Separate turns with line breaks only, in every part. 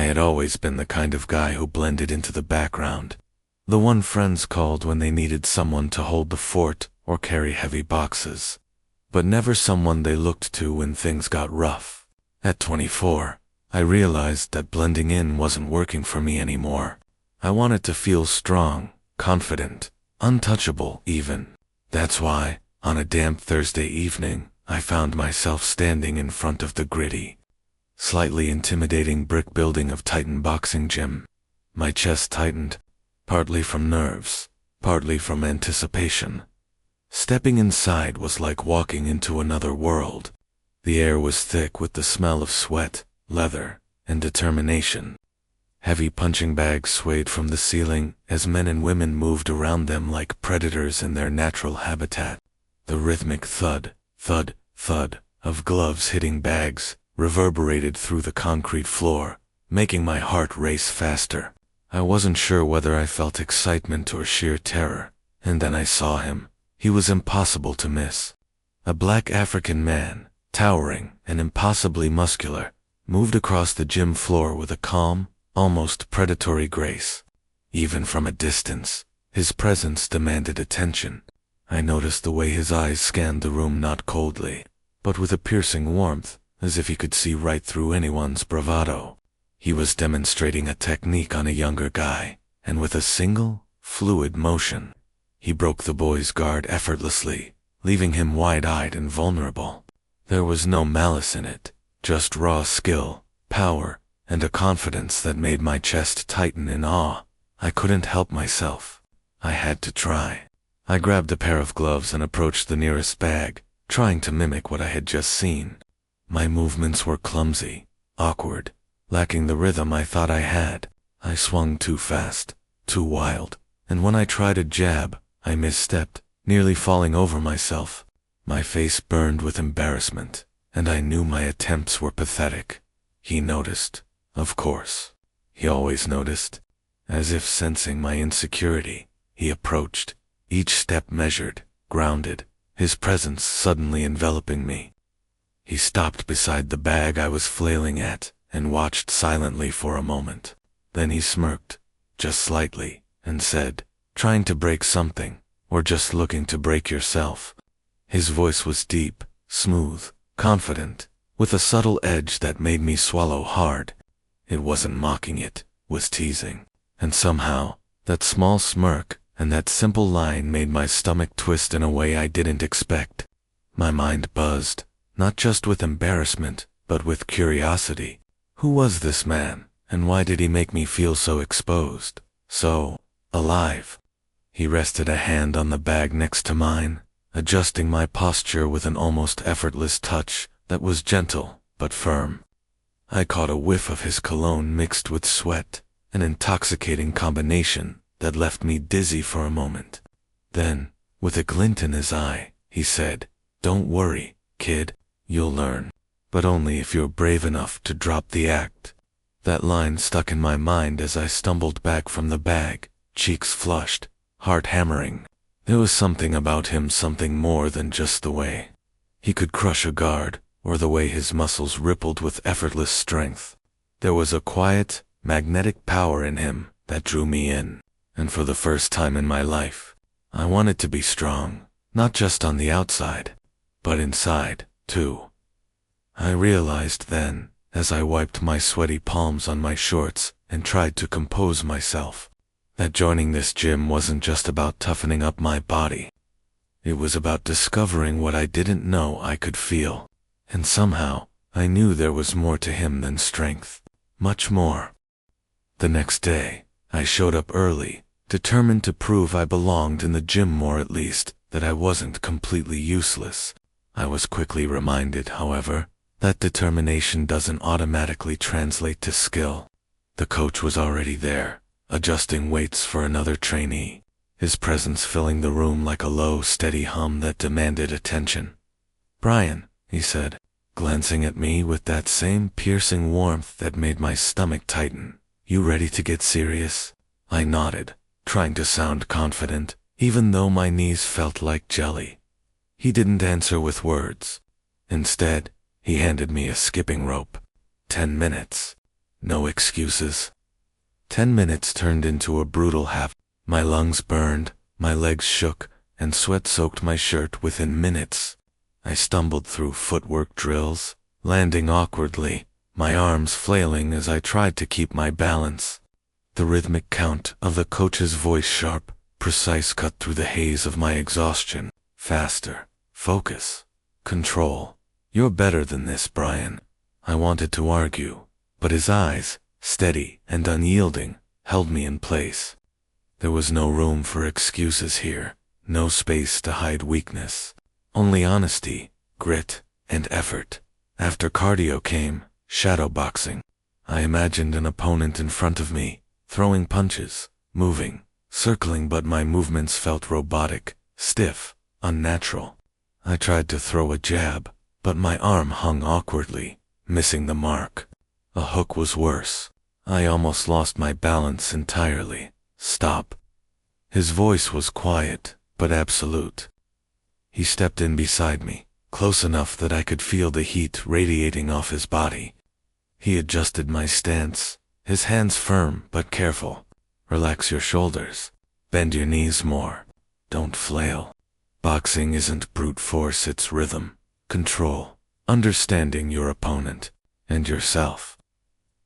had always been the kind of guy who blended into the background. The one friends called when they needed someone to hold the fort or carry heavy boxes, but never someone they looked to when things got rough. At 24, I realized that blending in wasn't working for me anymore. I wanted to feel strong, confident, untouchable even. That's why, on a damp Thursday evening, I found myself standing in front of the gritty, slightly intimidating brick building of Titan Boxing Gym. My chest tightened, partly from nerves, partly from anticipation. Stepping inside was like walking into another world. The air was thick with the smell of sweat, leather, and determination. Heavy punching bags swayed from the ceiling as men and women moved around them like predators in their natural habitat. The rhythmic thud, thud, thud of gloves hitting bags reverberated through the concrete floor, making my heart race faster. I wasn't sure whether I felt excitement or sheer terror, and then I saw him. He was impossible to miss. A black African man, towering and impossibly muscular, moved across the gym floor with a calm, almost predatory grace. Even from a distance, his presence demanded attention. I noticed the way his eyes scanned the room not coldly, but with a piercing warmth, as if he could see right through anyone's bravado. He was demonstrating a technique on a younger guy, and with a single, fluid motion, he broke the boy's guard effortlessly, leaving him wide-eyed and vulnerable. There was no malice in it, just raw skill, power, and a confidence that made my chest tighten in awe. I couldn't help myself. I had to try. I grabbed a pair of gloves and approached the nearest bag, trying to mimic what I had just seen. My movements were clumsy, awkward, lacking the rhythm I thought I had. I swung too fast, too wild, and when I tried a jab, I misstepped, nearly falling over myself. My face burned with embarrassment, and I knew my attempts were pathetic. He noticed, of course. He always noticed. As if sensing my insecurity, he approached, each step measured, grounded, his presence suddenly enveloping me. He stopped beside the bag I was flailing at and watched silently for a moment. Then he smirked, just slightly, and said, "Trying to break something, or just looking to break yourself?" His voice was deep, smooth, confident, with a subtle edge that made me swallow hard. It wasn't mocking, it was teasing. And somehow, that small smirk and that simple line made my stomach twist in a way I didn't expect. My mind buzzed, not just with embarrassment, but with curiosity. Who was this man, and why did he make me feel so exposed, so alive? He rested a hand on the bag next to mine, adjusting my posture with an almost effortless touch that was gentle but firm. I caught a whiff of his cologne mixed with sweat, an intoxicating combination that left me dizzy for a moment. Then, with a glint in his eye, he said, "Don't worry, kid, you'll learn, but only if you're brave enough to drop the act." That line stuck in my mind as I stumbled back from the bag, cheeks flushed, heart hammering. There was something about him, something more than just the way he could crush a guard, or the way his muscles rippled with effortless strength. There was a quiet, magnetic power in him that drew me in, and for the first time in my life, I wanted to be strong, not just on the outside, but inside, too. I realized then, as I wiped my sweaty palms on my shorts and tried to compose myself, that joining this gym wasn't just about toughening up my body. It was about discovering what I didn't know I could feel. And somehow, I knew there was more to him than strength. Much more. The next day, I showed up early, determined to prove I belonged in the gym, or at least, that I wasn't completely useless. I was quickly reminded, however, that determination doesn't automatically translate to skill. The coach was already there, adjusting weights for another trainee, his presence filling the room like a low, steady hum that demanded attention. "Brian," he said, glancing at me with that same piercing warmth that made my stomach tighten, "You ready to get serious?" I nodded, trying to sound confident, even though my knees felt like jelly. He didn't answer with words. Instead, he handed me a skipping rope. 10 minutes. No excuses. 10 minutes turned into a brutal half. My lungs burned, my legs shook, and sweat soaked my shirt within minutes. I stumbled through footwork drills, landing awkwardly, my arms flailing as I tried to keep my balance. The rhythmic count of the coach's voice, sharp, precise, cut through the haze of my exhaustion. Faster. Focus. Control. You're better than this, Brian. I wanted to argue, but his eyes, steady and unyielding, held me in place. There was no room for excuses here, no space to hide weakness. Only honesty, grit, and effort. After cardio came shadowboxing. I imagined an opponent in front of me, throwing punches, moving, circling, but my movements felt robotic, stiff, unnatural. I tried to throw a jab, but my arm hung awkwardly, missing the mark. A hook was worse. I almost lost my balance entirely. Stop. His voice was quiet, but absolute. He stepped in beside me, close enough that I could feel the heat radiating off his body. He adjusted my stance, his hands firm but careful. Relax your shoulders. Bend your knees more. Don't flail. Boxing isn't brute force, it's rhythm, control, understanding your opponent, and yourself.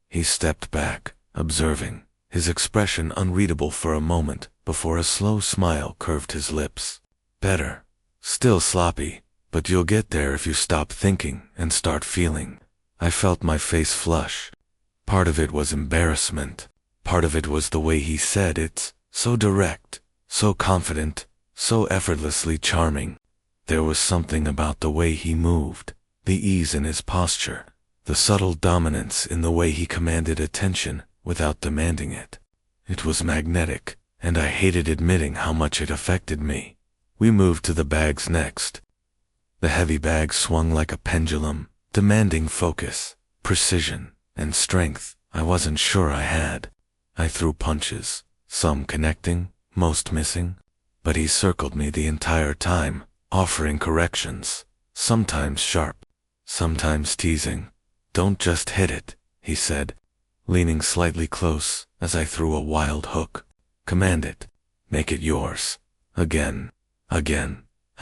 He stepped back, observing, his expression unreadable for a moment before a slow smile curved his lips. Better. Still sloppy, but you'll get there if you stop thinking and start feeling. I felt my face flush. Part of it was embarrassment. Part of it was the way he said it, so direct, so confident, so effortlessly charming. There was something about the way he moved, the ease in his posture, the subtle dominance in the way he commanded attention without demanding it. It was magnetic, and I hated admitting how much it affected me. We moved to the bags next. The heavy bag swung like a pendulum, demanding focus, precision, and strength I wasn't sure I had. I threw punches, some connecting, most missing, but he circled me the entire time, offering corrections, sometimes sharp, sometimes teasing. Don't just hit it, he said, leaning slightly close as I threw a wild hook. Command it. Make it yours. Again. I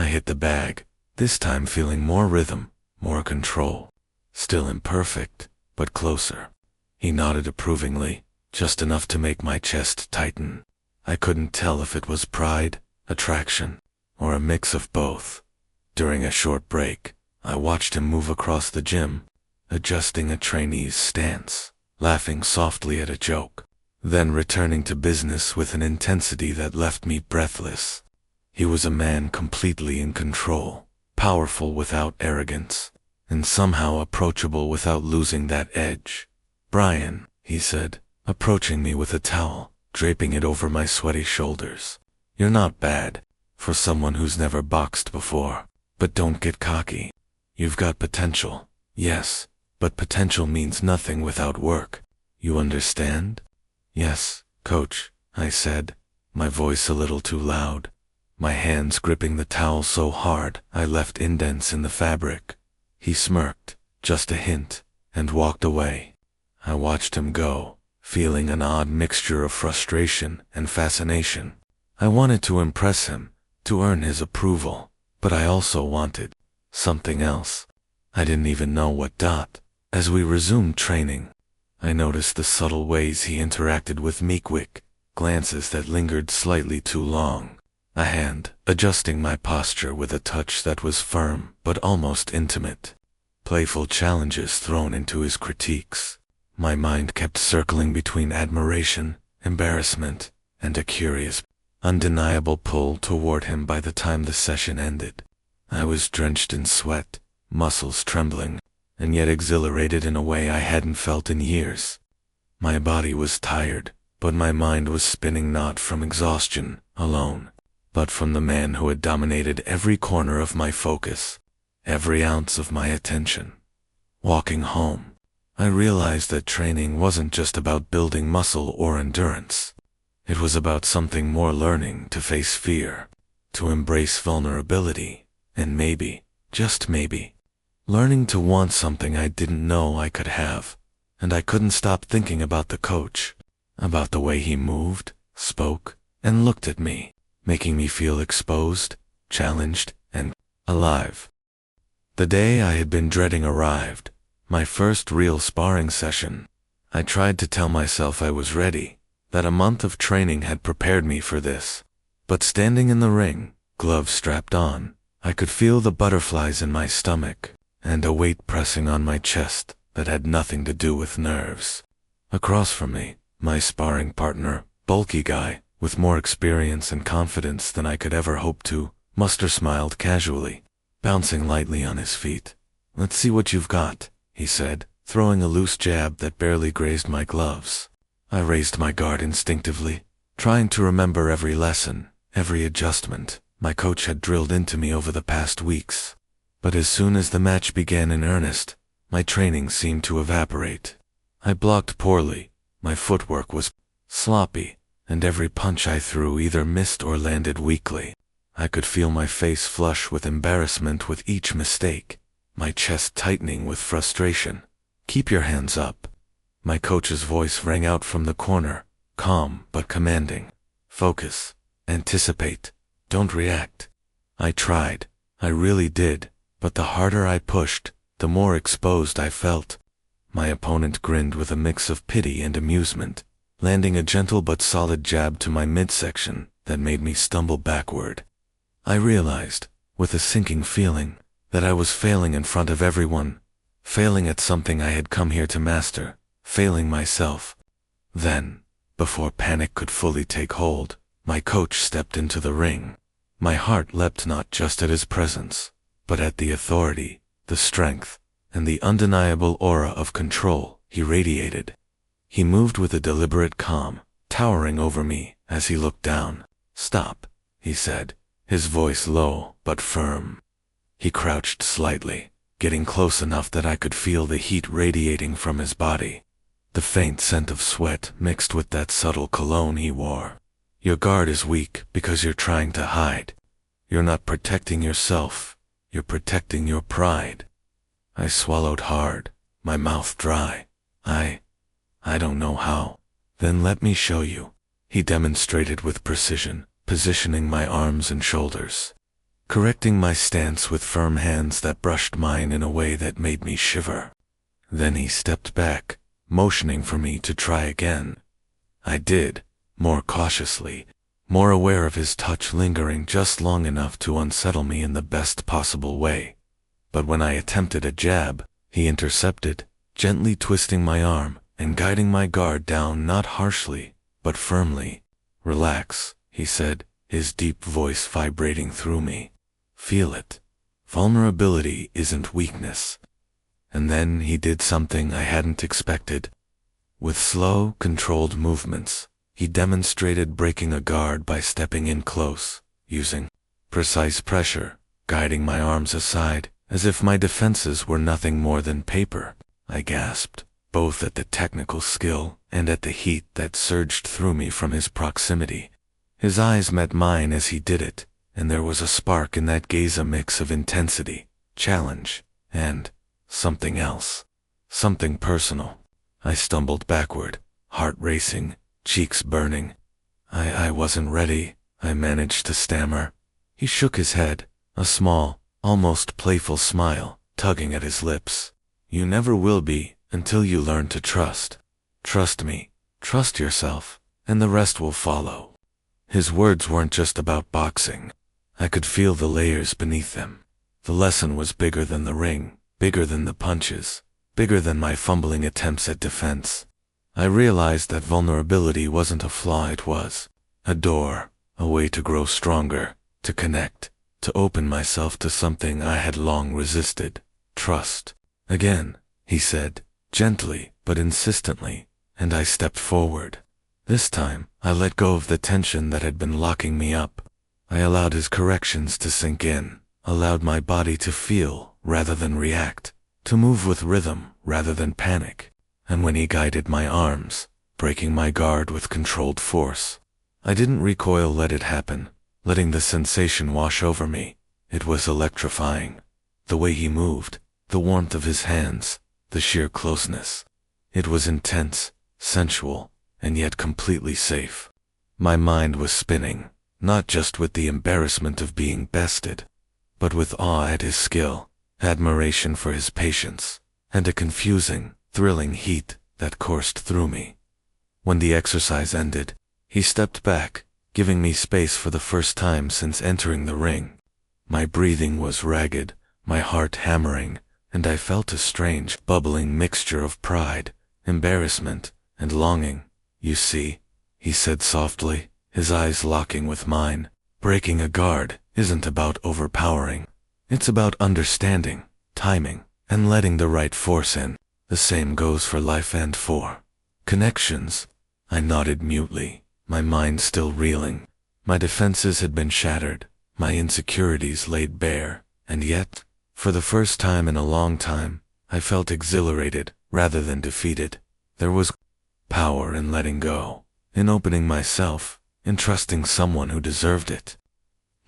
hit the bag, this time feeling more rhythm, more control. Still imperfect, but closer. He nodded approvingly, just enough to make my chest tighten. I couldn't tell if it was pride, attraction, or a mix of both. During a short break, I watched him move across the gym, adjusting a trainee's stance, laughing softly at a joke, then returning to business with an intensity that left me breathless. He was a man completely in control, powerful without arrogance, and somehow approachable without losing that edge. Brian, he said, approaching me with a towel, draping it over my sweaty shoulders. You're not bad, for someone who's never boxed before, but don't get cocky. You've got potential, yes, but potential means nothing without work. You understand? Yes, coach, I said, my voice a little too loud, my hands gripping the towel so hard I left indents in the fabric. He smirked, just a hint, and walked away. I watched him go, feeling an odd mixture of frustration and fascination. I wanted to impress him, to earn his approval, but I also wanted something else. I didn't even know what. As we resumed training, I noticed the subtle ways he interacted with me, quick glances that lingered slightly too long, a hand adjusting my posture with a touch that was firm but almost intimate, playful challenges thrown into his critiques. My mind kept circling between admiration, embarrassment, and a curious, undeniable pull toward him. By the time the session ended, I was drenched in sweat, muscles trembling, and yet exhilarated in a way I hadn't felt in years. My body was tired, but my mind was spinning, not from exhaustion alone, but from the man who had dominated every corner of my focus, every ounce of my attention. Walking home, I realized that training wasn't just about building muscle or endurance. It was about something more: learning to face fear, to embrace vulnerability, and maybe, just maybe, learning to want something I didn't know I could have. and I couldn't stop thinking about the coach, about the way he moved, spoke, and looked at me, making me feel exposed, challenged, and alive. The day I had been dreading arrived, my first real sparring session. I tried to tell myself I was ready, that a month of training had prepared me for this. But standing in the ring, gloves strapped on, I could feel the butterflies in my stomach, and a weight pressing on my chest that had nothing to do with nerves. Across from me, my sparring partner, bulky guy, with more experience and confidence than I could ever hope to, muster, smiled casually, bouncing lightly on his feet. "Let's see what you've got," he said, throwing a loose jab that barely grazed my gloves. I raised my guard instinctively, trying to remember every lesson, every adjustment my coach had drilled into me over the past weeks. But as soon as the match began in earnest, my training seemed to evaporate. I blocked poorly, my footwork was sloppy, and every punch I threw either missed or landed weakly. I could feel my face flush with embarrassment with each mistake, my chest tightening with frustration. "Keep your hands up." My coach's voice rang out from the corner, calm but commanding. "Focus. Anticipate. Don't react." I tried. I really did, but the harder I pushed, the more exposed I felt. My opponent grinned with a mix of pity and amusement, landing a gentle but solid jab to my midsection that made me stumble backward. I realized, with a sinking feeling, that I was failing in front of everyone, failing at something I had come here to master, failing myself. Then, before panic could fully take hold, my coach stepped into the ring. My heart leapt not just at his presence, but at the authority, the strength, and the undeniable aura of control he radiated. He moved with a deliberate calm, towering over me as he looked down. "Stop," he said, his voice low but firm. He crouched slightly, getting close enough that I could feel the heat radiating from his body, the faint scent of sweat mixed with that subtle cologne he wore. "Your guard is weak because you're trying to hide. You're not protecting yourself, you're protecting your pride." I swallowed hard, my mouth dry. I don't know how." "Then let me show you," he demonstrated with precision, positioning my arms and shoulders, correcting my stance with firm hands that brushed mine in a way that made me shiver. Then he stepped back, motioning for me to try again. I did, more cautiously, more aware of his touch lingering just long enough to unsettle me in the best possible way. But when I attempted a jab, he intercepted, gently twisting my arm and guiding my guard down not harshly, but firmly. "Relax," he said, his deep voice vibrating through me. "Feel it. Vulnerability isn't weakness." And then he did something I hadn't expected. With slow, controlled movements, he demonstrated breaking a guard by stepping in close, using precise pressure, guiding my arms aside, as if my defenses were nothing more than paper. I gasped, both at the technical skill and at the heat that surged through me from his proximity. His eyes met mine as he did it, and there was a spark in that gaze, a mix of intensity, challenge, and something else. Something personal. I stumbled backward, heart racing, cheeks burning. I wasn't ready, I managed to stammer. He shook his head, a small, almost playful smile, tugging at his lips. "You never will be, until you learn to trust. Trust me, trust yourself, and the rest will follow." His words weren't just about boxing. I could feel the layers beneath them. The lesson was bigger than the ring, bigger than the punches, bigger than my fumbling attempts at defense. I realized that vulnerability wasn't a flaw, it was a door, a way to grow stronger, to connect, to open myself to something I had long resisted. "Trust." "Again," he said, gently but insistently, and I stepped forward. This time, I let go of the tension that had been locking me up. I allowed his corrections to sink in, allowed my body to feel rather than react, to move with rhythm rather than panic. And when he guided my arms, breaking my guard with controlled force, I didn't recoil, let it happen, letting the sensation wash over me. It was electrifying. The way he moved, the warmth of his hands, the sheer closeness. It was intense, sensual, and yet completely safe. My mind was spinning, not just with the embarrassment of being bested, but with awe at his skill, admiration for his patience, and a confusing, thrilling heat that coursed through me. When the exercise ended, he stepped back, giving me space for the first time since entering the ring. My breathing was ragged, my heart hammering, and I felt a strange, bubbling mixture of pride, embarrassment, and longing. "You see," he said softly, his eyes locking with mine, "breaking a guard isn't about overpowering. It's about understanding, timing, and letting the right force in. The same goes for life and for connections." I nodded mutely, my mind still reeling. My defenses had been shattered, my insecurities laid bare, and yet, for the first time in a long time, I felt exhilarated rather than defeated. There was power in letting go, in opening myself, in trusting someone who deserved it.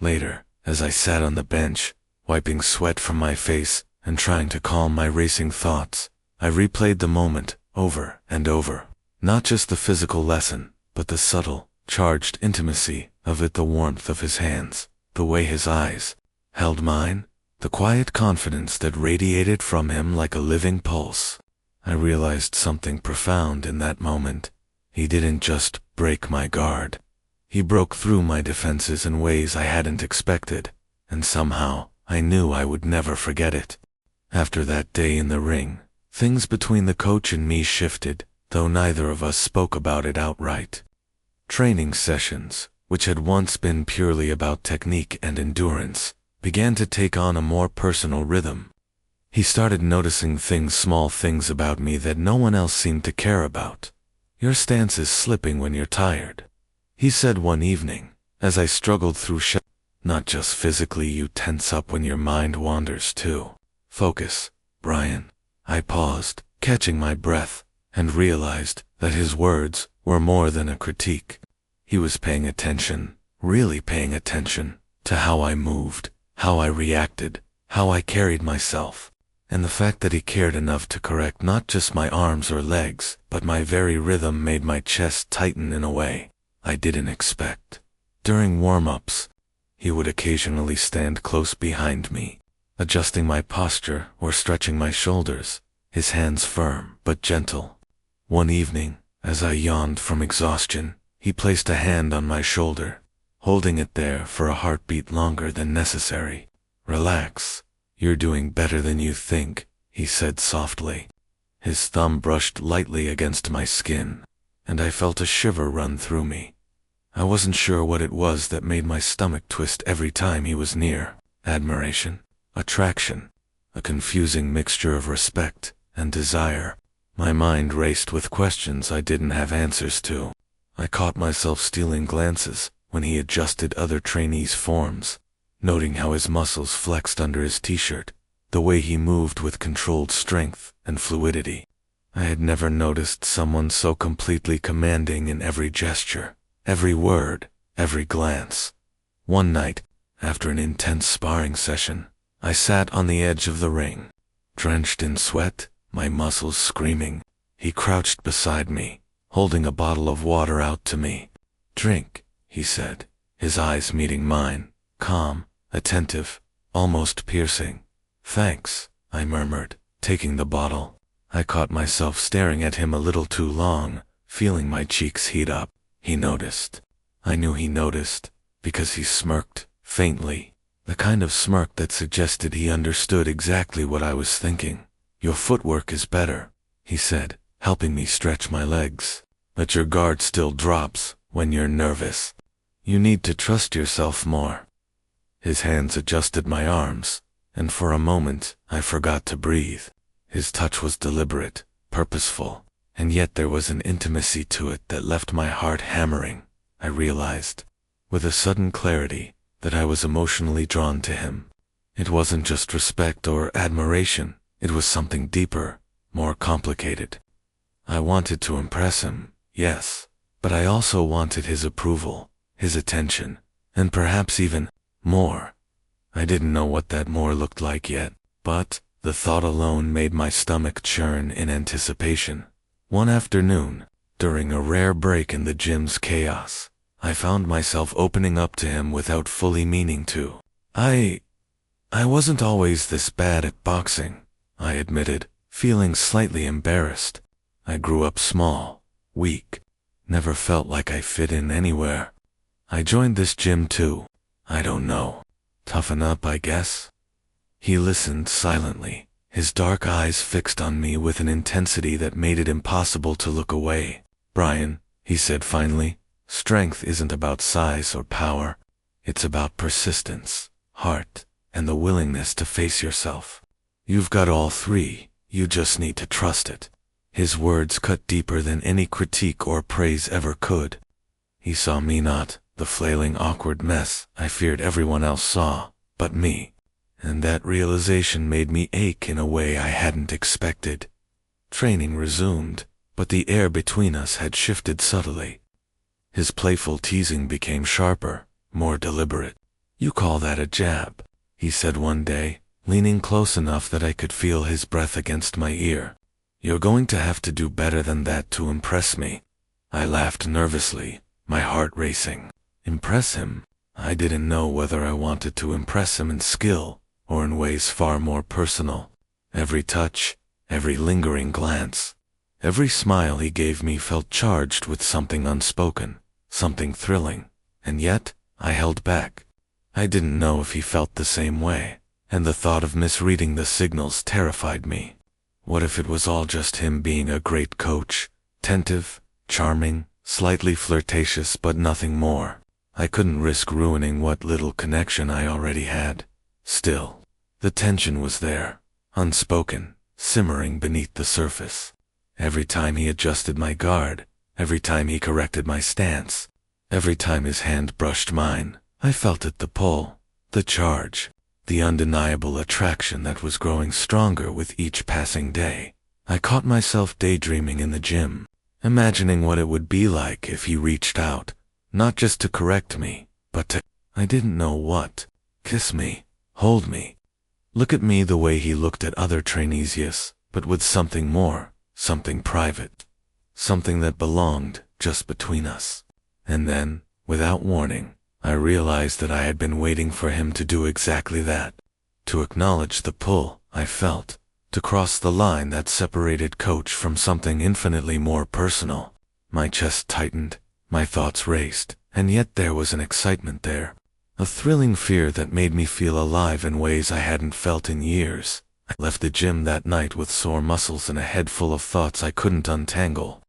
Later, as I sat on the bench, wiping sweat from my face and trying to calm my racing thoughts, I replayed the moment over and over. Not just the physical lesson, but the subtle, charged intimacy of it, the warmth of his hands, the way his eyes held mine, the quiet confidence that radiated from him like a living pulse. I realized something profound in that moment. He didn't just break my guard. He broke through my defenses in ways I hadn't expected, and somehow I knew I would never forget it. After that day in the ring, things between the coach and me shifted, though neither of us spoke about it outright. Training sessions, which had once been purely about technique and endurance, began to take on a more personal rhythm. He started noticing small things about me that no one else seemed to care about. "Your stance is slipping when you're tired," he said one evening, as I struggled through "Not just physically, you tense up when your mind wanders too. Focus, Brian." I paused, catching my breath, and realized that his words were more than a critique. He was paying attention, really paying attention, to how I moved, how I reacted, how I carried myself. And the fact that he cared enough to correct not just my arms or legs, but my very rhythm made my chest tighten in a way I didn't expect. During warm-ups, he would occasionally stand close behind me, adjusting my posture or stretching my shoulders, his hands firm but gentle. One evening, as I yawned from exhaustion, he placed a hand on my shoulder, holding it there for a heartbeat longer than necessary. "Relax. You're doing better than you think," he said softly. His thumb brushed lightly against my skin, and I felt a shiver run through me. I wasn't sure what it was that made my stomach twist every time he was near. Admiration, attraction, a confusing mixture of respect and desire. My mind raced with questions I didn't have answers to. I caught myself stealing glances when he adjusted other trainees' forms, noting how his muscles flexed under his t-shirt, the way he moved with controlled strength and fluidity. I had never noticed someone so completely commanding in every gesture, every word, every glance. One night, after an intense sparring session, I sat on the edge of the ring, drenched in sweat, my muscles screaming. He crouched beside me, holding a bottle of water out to me. "Drink," he said, his eyes meeting mine, calm, attentive, almost piercing. "Thanks," I murmured, taking the bottle. I caught myself staring at him a little too long, feeling my cheeks heat up. He noticed. I knew he noticed, because he smirked, faintly, the kind of smirk that suggested he understood exactly what I was thinking. "Your footwork is better," he said, helping me stretch my legs. "But your guard still drops when you're nervous. You need to trust yourself more." His hands adjusted my arms, and for a moment I forgot to breathe. His touch was deliberate, purposeful, and yet there was an intimacy to it that left my heart hammering. I realized, with a sudden clarity, that I was emotionally drawn to him. It wasn't just respect or admiration, it was something deeper, more complicated. I wanted to impress him, yes, but I also wanted his approval, his attention, and perhaps even more. I didn't know what that more looked like yet, but the thought alone made my stomach churn in anticipation. One afternoon, during a rare break in the gym's chaos, I found myself opening up to him without fully meaning to. I wasn't always this bad at boxing, I admitted, feeling slightly embarrassed. I grew up small, weak, never felt like I fit in anywhere. I joined this gym too. I don't know. Toughen up, I guess? He listened silently, his dark eyes fixed on me with an intensity that made it impossible to look away. Brian, he said finally, strength isn't about size or power. It's about persistence, heart, and the willingness to face yourself. You've got all three, you just need to trust it. His words cut deeper than any critique or praise ever could. He saw me, not the flailing, awkward mess I feared everyone else saw, but me. And that realization made me ache in a way I hadn't expected. Training resumed, but the air between us had shifted subtly. His playful teasing became sharper, more deliberate. "You call that a jab?" he said one day, leaning close enough that I could feel his breath against my ear. "You're going to have to do better than that to impress me." I laughed nervously, my heart racing. Impress him? I didn't know whether I wanted to impress him in skill or in ways far more personal. Every touch, every lingering glance, every smile he gave me felt charged with something unspoken, something thrilling, and yet I held back. I didn't know if he felt the same way, and the thought of misreading the signals terrified me. What if it was all just him being a great coach, attentive, charming, slightly flirtatious, but nothing more? I couldn't risk ruining what little connection I already had. Still, the tension was there, unspoken, simmering beneath the surface. Every time he adjusted my guard, every time he corrected my stance, every time his hand brushed mine, I felt it, the pull, the charge, the undeniable attraction that was growing stronger with each passing day. I caught myself daydreaming in the gym, imagining what it would be like if he reached out, not just to correct me, but to, I didn't know what, kiss me, hold me, look at me the way he looked at other trainees, yes, but with something more, something private, something that belonged just between us. And then, without warning, I realized that I had been waiting for him to do exactly that, to acknowledge the pull I felt, to cross the line that separated coach from something infinitely more personal. My chest tightened, my thoughts raced, and yet there was an excitement there, a thrilling fear that made me feel alive in ways I hadn't felt in years. I left the gym that night with sore muscles and a head full of thoughts I couldn't untangle.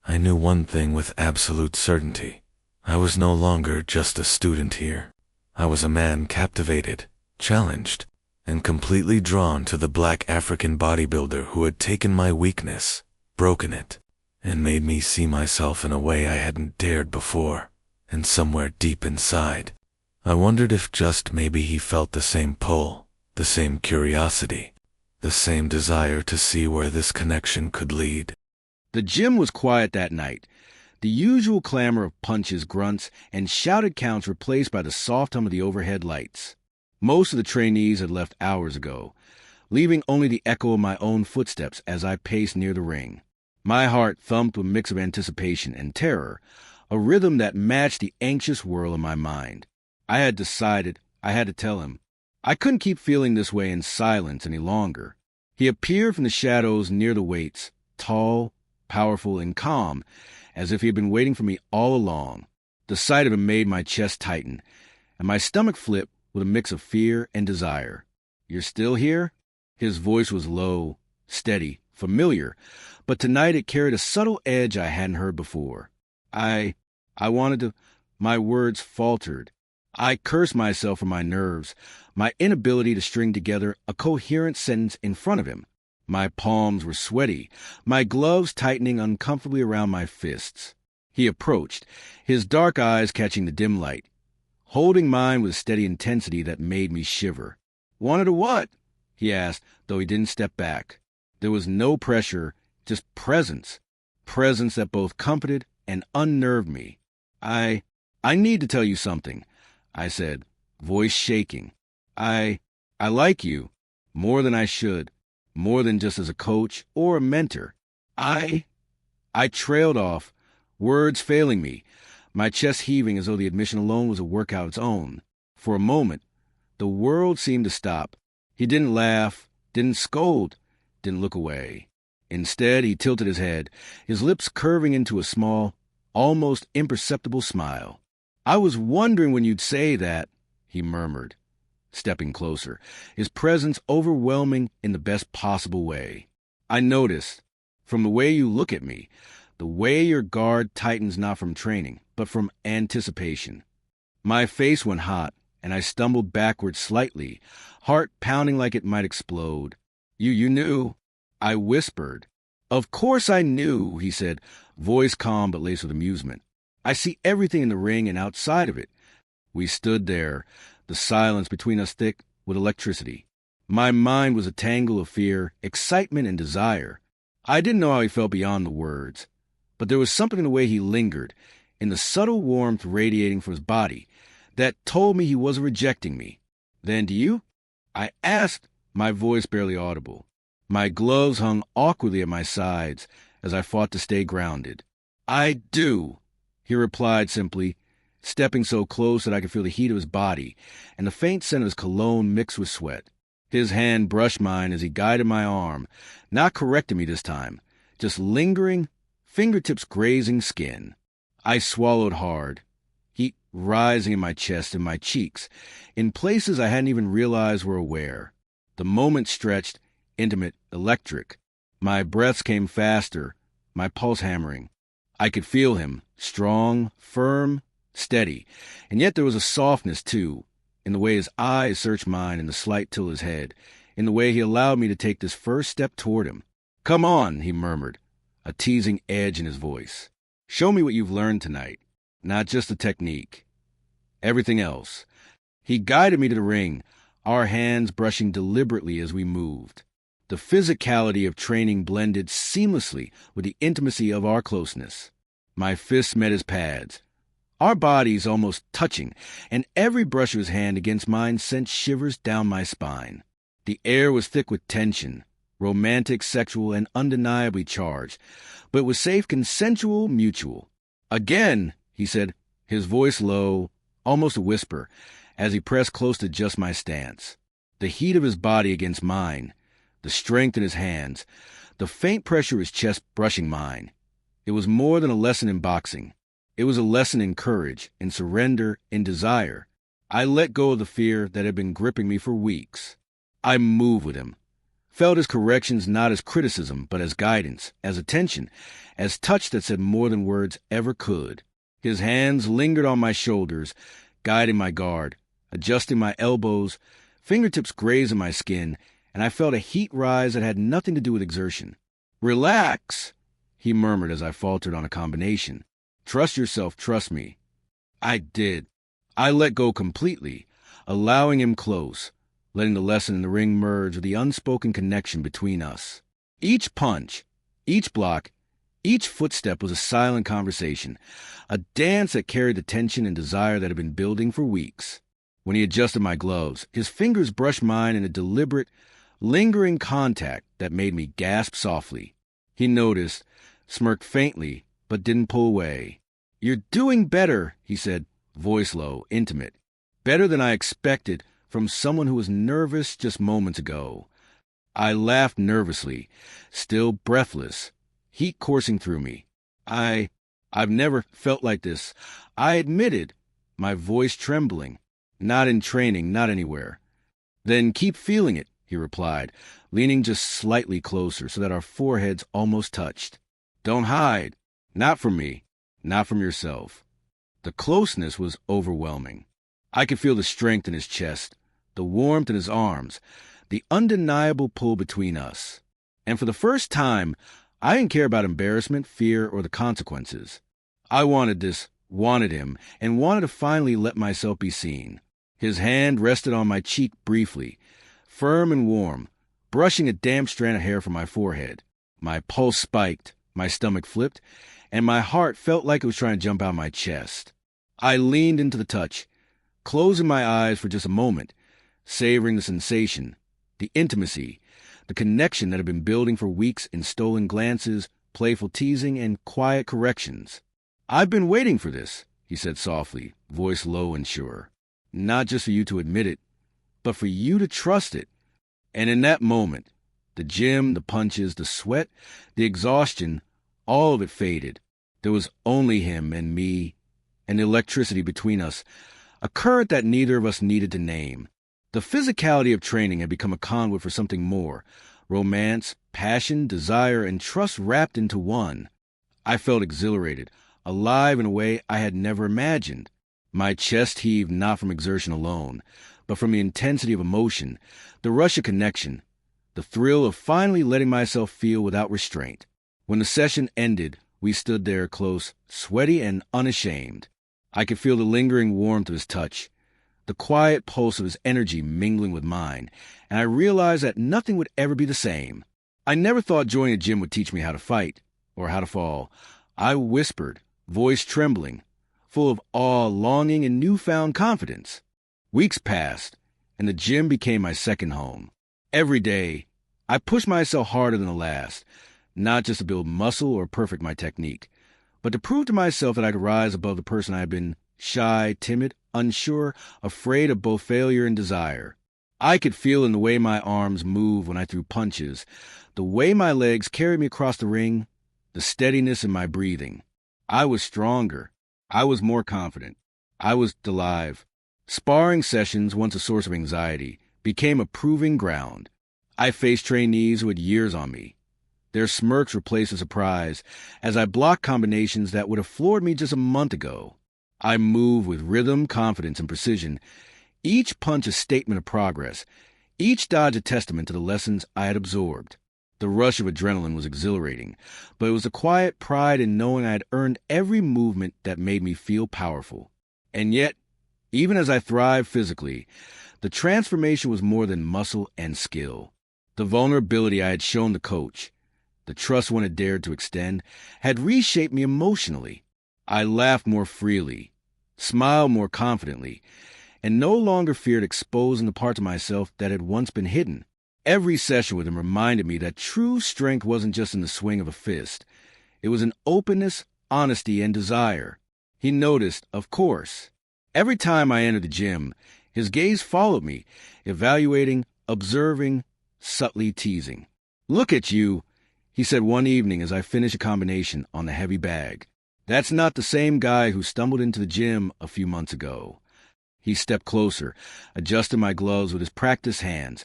I knew one thing with absolute certainty. I was no longer just a student here. I was a man captivated, challenged, and completely drawn to the black African bodybuilder who had taken my weakness, broken it, and made me see myself in a way I hadn't dared before. And somewhere deep inside, I wondered if just maybe he felt the same pull, the same curiosity, the same desire to see where this connection could lead.
The gym was quiet that night. The usual clamor of punches, grunts, and shouted counts replaced by the soft hum of the overhead lights. Most of the trainees had left hours ago, leaving only the echo of my own footsteps as I paced near the ring. My heart thumped with a mix of anticipation and terror, a rhythm that matched the anxious whirl in my mind. I had decided I had to tell him. I couldn't keep feeling this way in silence any longer. He appeared from the shadows near the weights, tall, powerful, and calm, as if he had been waiting for me all along. The sight of him made my chest tighten, and my stomach flip with a mix of fear and desire. "You're still here?" His voice was low, steady, familiar, but tonight it carried a subtle edge I hadn't heard before. I wanted to... My words faltered. I cursed myself for my nerves, my inability to string together a coherent sentence in front of him. My palms were sweaty, my gloves tightening uncomfortably around my fists. He approached, his dark eyes catching the dim light, holding mine with a steady intensity that made me shiver. "Wanted a what?" he asked, though he didn't step back. There was no pressure, just presence. Presence that both comforted and unnerved me. I need to tell you something," I said, voice shaking. I like you, more than I should, more than just as a coach or a mentor. I trailed off, words failing me, my chest heaving as though the admission alone was a workout of its own. For a moment, the world seemed to stop. He didn't laugh, didn't scold, didn't look away. Instead, he tilted his head, his lips curving into a small, almost imperceptible smile. "I was wondering when you'd say that," he murmured, stepping closer, his presence overwhelming in the best possible way. "I noticed, from the way you look at me, the way your guard tightens not from training, but from anticipation." My face went hot, and I stumbled backward slightly, heart pounding like it might explode. You knew?" I whispered. "Of course I knew," he said, voice calm but laced with amusement. "I see everything in the ring and outside of it." We stood there, the silence between us thick with electricity. My mind was a tangle of fear, excitement, and desire. I didn't know how he felt beyond the words, but there was something in the way he lingered, in the subtle warmth radiating from his body, that told me he wasn't rejecting me. "Then do you?" I asked, my voice barely audible. My gloves hung awkwardly at my sides as I fought to stay grounded. "I do," he replied simply, stepping so close that I could feel the heat of his body and the faint scent of his cologne mixed with sweat. His hand brushed mine as he guided my arm, not correcting me this time, just lingering, fingertips grazing skin. I swallowed hard, heat rising in my chest and my cheeks, in places I hadn't even realized were aware. The moment stretched, intimate, electric. My breaths came faster, my pulse hammering. I could feel him, strong, firm, steady, and yet there was a softness, too, in the way his eyes searched mine and the slight tilt of his head, in the way he allowed me to take this first step toward him. "Come on," he murmured, a teasing edge in his voice. "Show me what you've learned tonight, not just the technique. Everything else." He guided me to the ring, our hands brushing deliberately as we moved. The physicality of training blended seamlessly with the intimacy of our closeness. My fists met his pads, our bodies almost touching, and every brush of his hand against mine sent shivers down my spine. The air was thick with tension, romantic, sexual, and undeniably charged, but it was safe, consensual, mutual. "Again," he said, his voice low, almost a whisper, as he pressed close to just my stance. The heat of his body against mine, the strength in his hands, the faint pressure of his chest brushing mine. It was more than a lesson in boxing. It was a lesson in courage, in surrender, in desire. I let go of the fear that had been gripping me for weeks. I moved with him, felt his corrections not as criticism, but as guidance, as attention, as touch that said more than words ever could. His hands lingered on my shoulders, guiding my guard, adjusting my elbows, fingertips grazing my skin, and I felt a heat rise that had nothing to do with exertion. "Relax," he murmured as I faltered on a combination. "Trust yourself, trust me." I did. I let go completely, allowing him close, letting the lesson in the ring merge with the unspoken connection between us. Each punch, each block, each footstep was a silent conversation, a dance that carried the tension and desire that had been building for weeks. When he adjusted my gloves, his fingers brushed mine in a deliberate, lingering contact that made me gasp softly. He noticed, smirked faintly, but didn't pull away. "You're doing better," he said, voice low, intimate. "Better than I expected from someone who was nervous just moments ago." I laughed nervously, still breathless, heat coursing through me. I've never felt like this," I admitted, my voice trembling. "Not in training, not anywhere." "Then keep feeling it," he replied, leaning just slightly closer so that our foreheads almost touched. "Don't hide. Not from me. Not from yourself." The closeness was overwhelming. I could feel the strength in his chest, the warmth in his arms, the undeniable pull between us. And for the first time, I didn't care about embarrassment, fear, or the consequences. I wanted this, wanted him, and wanted to finally let myself be seen. His hand rested on my cheek briefly, firm and warm, brushing a damp strand of hair from my forehead. My pulse spiked, my stomach flipped, and my heart felt like it was trying to jump out of my chest. I leaned into the touch, closing my eyes for just a moment, savoring the sensation, the intimacy, the connection that had been building for weeks in stolen glances, playful teasing, and quiet corrections. "I've been waiting for this," he said softly, voice low and sure. "Not just for you to admit it, but for you to trust it." And in that moment, the gym, the punches, the sweat, the exhaustion, all of it faded. There was only him and me and the electricity between us, a current that neither of us needed to name. The physicality of training had become a conduit for something more: romance, passion, desire, and trust wrapped into one. I felt exhilarated, alive in a way I had never imagined. My chest heaved not from exertion alone, but from the intensity of emotion, the rush of connection, the thrill of finally letting myself feel without restraint. When the session ended, we stood there close, sweaty and unashamed. I could feel the lingering warmth of his touch, the quiet pulse of his energy mingling with mine, and I realized that nothing would ever be the same. I never thought joining a gym would teach me how to fight, or how to fall. I whispered, voice trembling, full of awe, longing, and newfound confidence. Weeks passed, and the gym became my second home. Every day, I pushed myself harder than the last, not just to build muscle or perfect my technique, but to prove to myself that I could rise above the person I had been: shy, timid, unsure, afraid of both failure and desire. I could feel in the way my arms moved when I threw punches, the way my legs carried me across the ring, the steadiness in my breathing. I was stronger. I was more confident. I was alive. Sparring sessions, once a source of anxiety, became a proving ground. I faced trainees who had years on me. Their smirks replaced the surprise as I blocked combinations that would have floored me just a month ago. I moved with rhythm, confidence, and precision, each punch a statement of progress, each dodge a testament to the lessons I had absorbed. The rush of adrenaline was exhilarating, but it was a quiet pride in knowing I had earned every movement that made me feel powerful. And yet, even as I thrived physically, the transformation was more than muscle and skill. The vulnerability I had shown the coach, the trust one had dared to extend, had reshaped me emotionally. I laughed more freely, smiled more confidently, and no longer feared exposing the parts of myself that had once been hidden. Every session with him reminded me that true strength wasn't just in the swing of a fist. It was in openness, honesty, and desire. He noticed, of course. Every time I entered the gym, his gaze followed me, evaluating, observing, subtly teasing. "Look at you," he said one evening as I finished a combination on the heavy bag. "That's not the same guy who stumbled into the gym a few months ago." He stepped closer, adjusting my gloves with his practiced hands,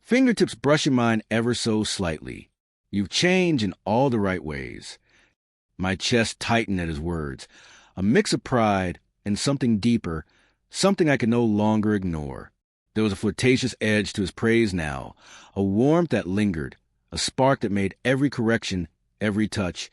fingertips brushing mine ever so slightly. "You've changed in all the right ways." My chest tightened at his words, a mix of pride and something deeper, something I could no longer ignore. There was a flirtatious edge to his praise now, a warmth that lingered, a spark that made every correction, every touch,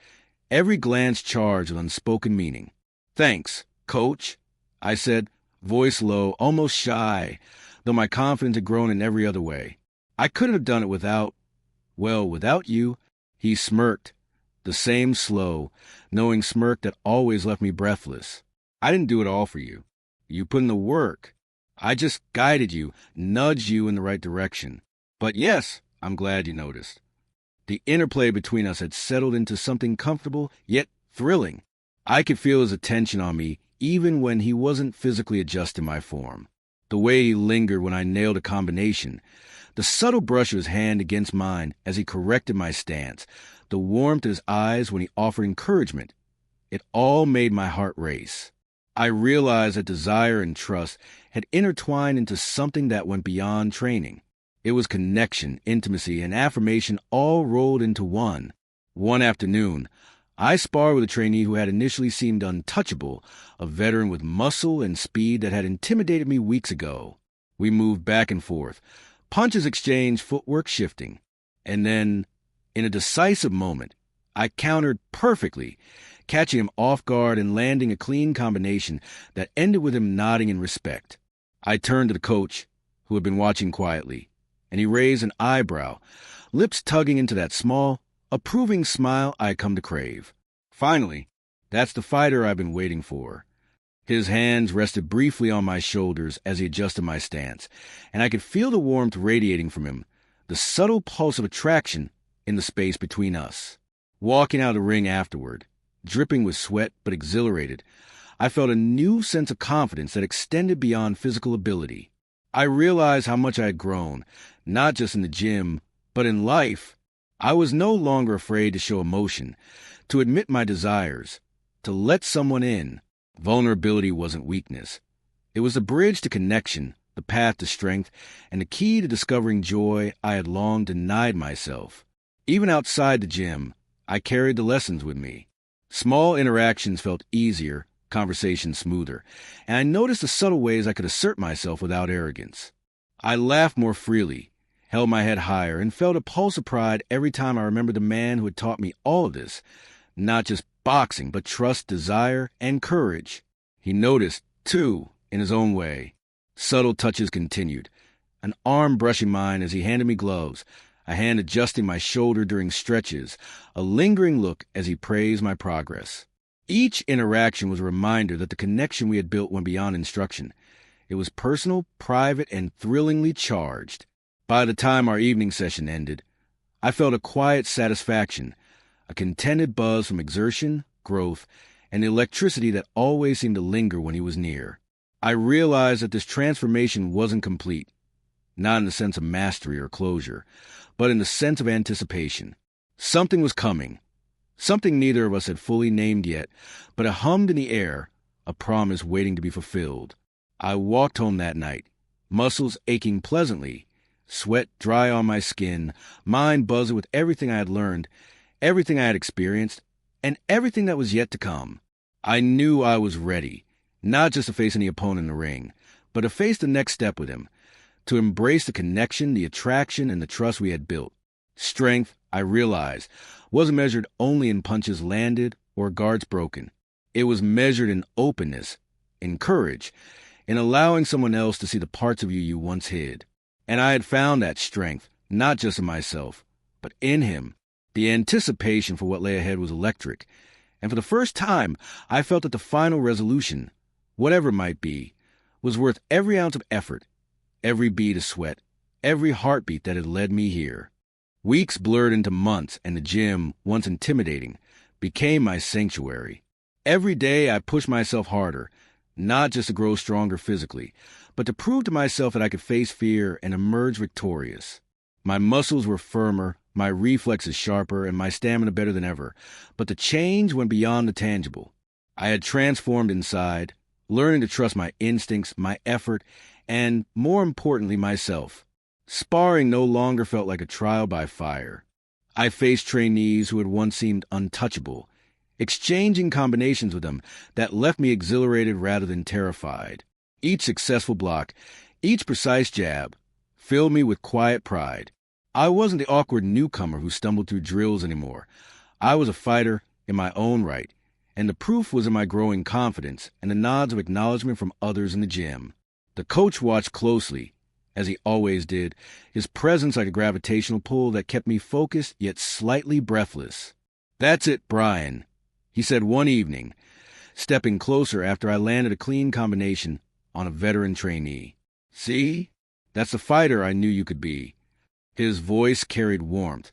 every glance charged with unspoken meaning. "Thanks, coach," I said, voice low, almost shy, though my confidence had grown in every other way. "I couldn't have done it without you." He smirked, the same slow, knowing smirk that always left me breathless. "I didn't do it all for you. You put in the work. I just guided you, nudged you in the right direction. But yes, I'm glad you noticed." The interplay between us had settled into something comfortable, yet thrilling. I could feel his attention on me even when he wasn't physically adjusting my form. The way he lingered when I nailed a combination, the subtle brush of his hand against mine as he corrected my stance, the warmth of his eyes when he offered encouragement. It all made my heart race. I realized that desire and trust had intertwined into something that went beyond training. It was connection, intimacy, and affirmation all rolled into one. One afternoon, I sparred with a trainee who had initially seemed untouchable, a veteran with muscle and speed that had intimidated me weeks ago. We moved back and forth, punches exchanged, footwork shifting. And then, in a decisive moment, I countered perfectly, catching him off guard and landing a clean combination that ended with him nodding in respect. I turned to the coach, who had been watching quietly, and he raised an eyebrow, lips tugging into that small, approving smile I had come to crave. "Finally, that's the fighter I've been waiting for." His hands rested briefly on my shoulders as he adjusted my stance, and I could feel the warmth radiating from him, the subtle pulse of attraction in the space between us. Walking out of the ring afterward, dripping with sweat but exhilarated, I felt a new sense of confidence that extended beyond physical ability. I realized how much I had grown, not just in the gym, but in life. I was no longer afraid to show emotion, to admit my desires, to let someone in. Vulnerability wasn't weakness. It was the bridge to connection, the path to strength, and the key to discovering joy I had long denied myself. Even outside the gym, I carried the lessons with me. Small interactions felt easier, conversations smoother, and I noticed the subtle ways I could assert myself without arrogance. I laughed more freely, held my head higher, and felt a pulse of pride every time I remembered the man who had taught me all of this, not just boxing, but trust, desire, and courage. He noticed, too, in his own way. Subtle touches continued, an arm brushing mine as he handed me gloves, a hand adjusting my shoulder during stretches, a lingering look as he praised my progress. Each interaction was a reminder that the connection we had built went beyond instruction. It was personal, private, and thrillingly charged. By the time our evening session ended, I felt a quiet satisfaction, a contented buzz from exertion, growth, and the electricity that always seemed to linger when he was near. I realized that this transformation wasn't complete, not in the sense of mastery or closure, but in the sense of anticipation. Something was coming, something neither of us had fully named yet, but it hummed in the air, a promise waiting to be fulfilled. I walked home that night, muscles aching pleasantly, sweat dry on my skin, mind buzzing with everything I had learned, everything I had experienced, and everything that was yet to come. I knew I was ready, not just to face any opponent in the ring, but to face the next step with him, to embrace the connection, the attraction, and the trust we had built. Strength, I realized, wasn't measured only in punches landed or guards broken. It was measured in openness, in courage, in allowing someone else to see the parts of you once hid. And I had found that strength, not just in myself, but in him. The anticipation for what lay ahead was electric, and for the first time, I felt that the final resolution, whatever it might be, was worth every ounce of effort, every bead of sweat, every heartbeat that had led me here. Weeks blurred into months, and the gym, once intimidating, became my sanctuary. Every day I pushed myself harder, not just to grow stronger physically, but to prove to myself that I could face fear and emerge victorious. My muscles were firmer, my reflexes sharper, and my stamina better than ever, but the change went beyond the tangible. I had transformed inside, learning to trust my instincts, my effort, and, more importantly, myself. Sparring no longer felt like a trial by fire. I faced trainees who had once seemed untouchable, exchanging combinations with them that left me exhilarated rather than terrified. Each successful block, each precise jab, filled me with quiet pride. I wasn't the awkward newcomer who stumbled through drills anymore. I was a fighter in my own right, and the proof was in my growing confidence and the nods of acknowledgement from others in the gym. The coach watched closely, as he always did, his presence like a gravitational pull that kept me focused yet slightly breathless. "That's it, Brian," he said one evening, stepping closer after I landed a clean combination on a veteran trainee. "See? That's the fighter I knew you could be." His voice carried warmth,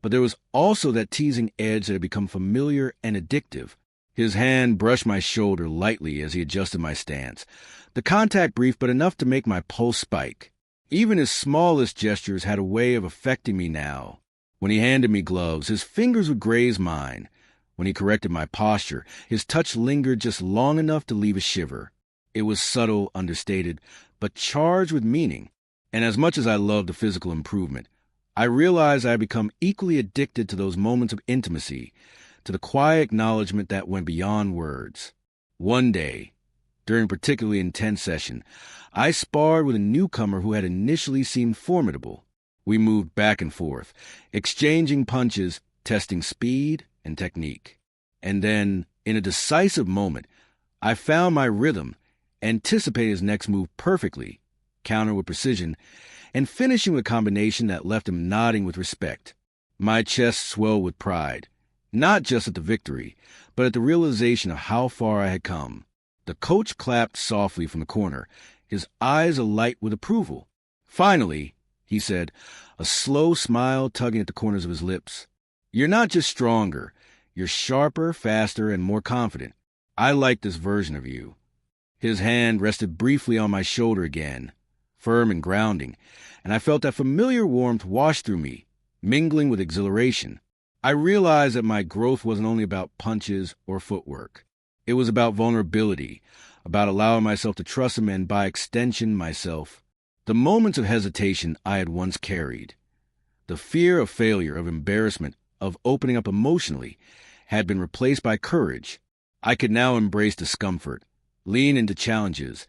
but there was also that teasing edge that had become familiar and addictive. His hand brushed my shoulder lightly as he adjusted my stance. The contact brief, but enough to make my pulse spike. Even his smallest gestures had a way of affecting me now. When he handed me gloves, his fingers would graze mine. When he corrected my posture, his touch lingered just long enough to leave a shiver. It was subtle, understated, but charged with meaning. And as much as I loved the physical improvement, I realized I had become equally addicted to those moments of intimacy, to the quiet acknowledgement that went beyond words. One day, during a particularly intense session, I sparred with a newcomer who had initially seemed formidable. We moved back and forth, exchanging punches, testing speed and technique. And then, in a decisive moment, I found my rhythm, anticipated his next move perfectly, counter with precision, and finishing with a combination that left him nodding with respect. My chest swelled with pride, not just at the victory, but at the realization of how far I had come. The coach clapped softly from the corner, his eyes alight with approval. "Finally," he said, a slow smile tugging at the corners of his lips, You're not just stronger, you're sharper, faster, and more confident. I like this version of you. His hand rested briefly on my shoulder again, firm and grounding, and I felt that familiar warmth wash through me, mingling with exhilaration. I realized that my growth wasn't only about punches or footwork. It was about vulnerability, about allowing myself to trust him and, by extension, myself. The moments of hesitation I had once carried, the fear of failure, of embarrassment, of opening up emotionally, had been replaced by courage. I could now embrace discomfort, lean into challenges,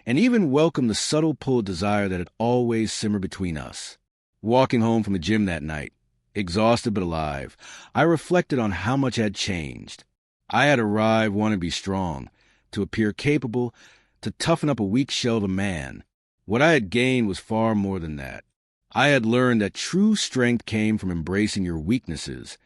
and even welcome the subtle pull of desire that had always simmered between us. Walking home from the gym that night, exhausted but alive, I reflected on how much had changed. I had arrived wanting to be strong, to appear capable, to toughen up a weak shell of a man. What I had gained was far more than that. I had learned that true strength came from embracing your weaknesses,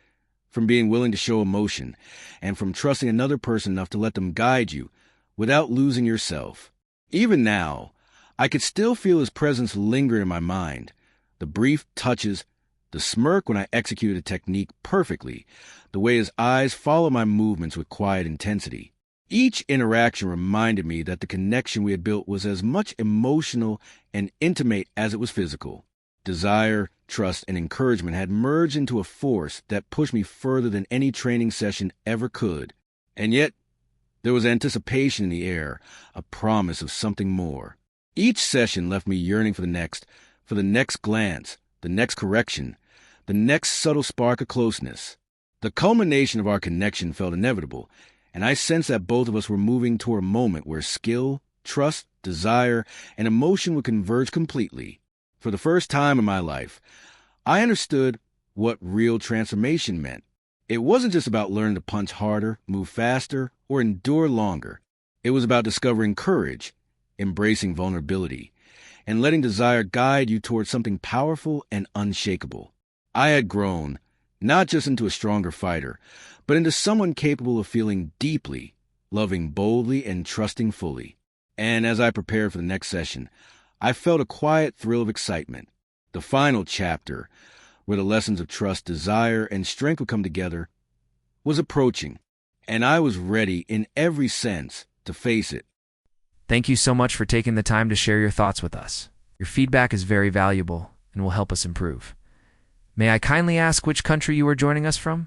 from being willing to show emotion, and from trusting another person enough to let them guide you without losing yourself. Even now, I could still feel his presence lingering in my mind, the brief touches, the smirk when I executed a technique perfectly, the way his eyes followed my movements with quiet intensity. Each interaction reminded me that the connection we had built was as much emotional and intimate as it was physical. Desire, trust, and encouragement had merged into a force that pushed me further than any training session ever could. And yet, there was anticipation in the air, a promise of something more. Each session left me yearning for the next glance, the next correction, the next subtle spark of closeness. The culmination of our connection felt inevitable, and I sensed that both of us were moving toward a moment where skill, trust, desire, and emotion would converge completely. For the first time in my life, I understood what real transformation meant. It wasn't just about learning to punch harder, move faster, or endure longer. It was about discovering courage, embracing vulnerability, and letting desire guide you towards something powerful and unshakable. I had grown, not just into a stronger fighter, but into someone capable of feeling deeply, loving boldly, and trusting fully. And as I prepared for the next session, I felt a quiet thrill of excitement. The final chapter, where the lessons of trust, desire, and strength would come together, was approaching, and I was ready in every sense to face it.
Thank you so much for taking the time to share your thoughts with us. Your feedback is very valuable and will help us improve. May I kindly ask which country you are joining us from?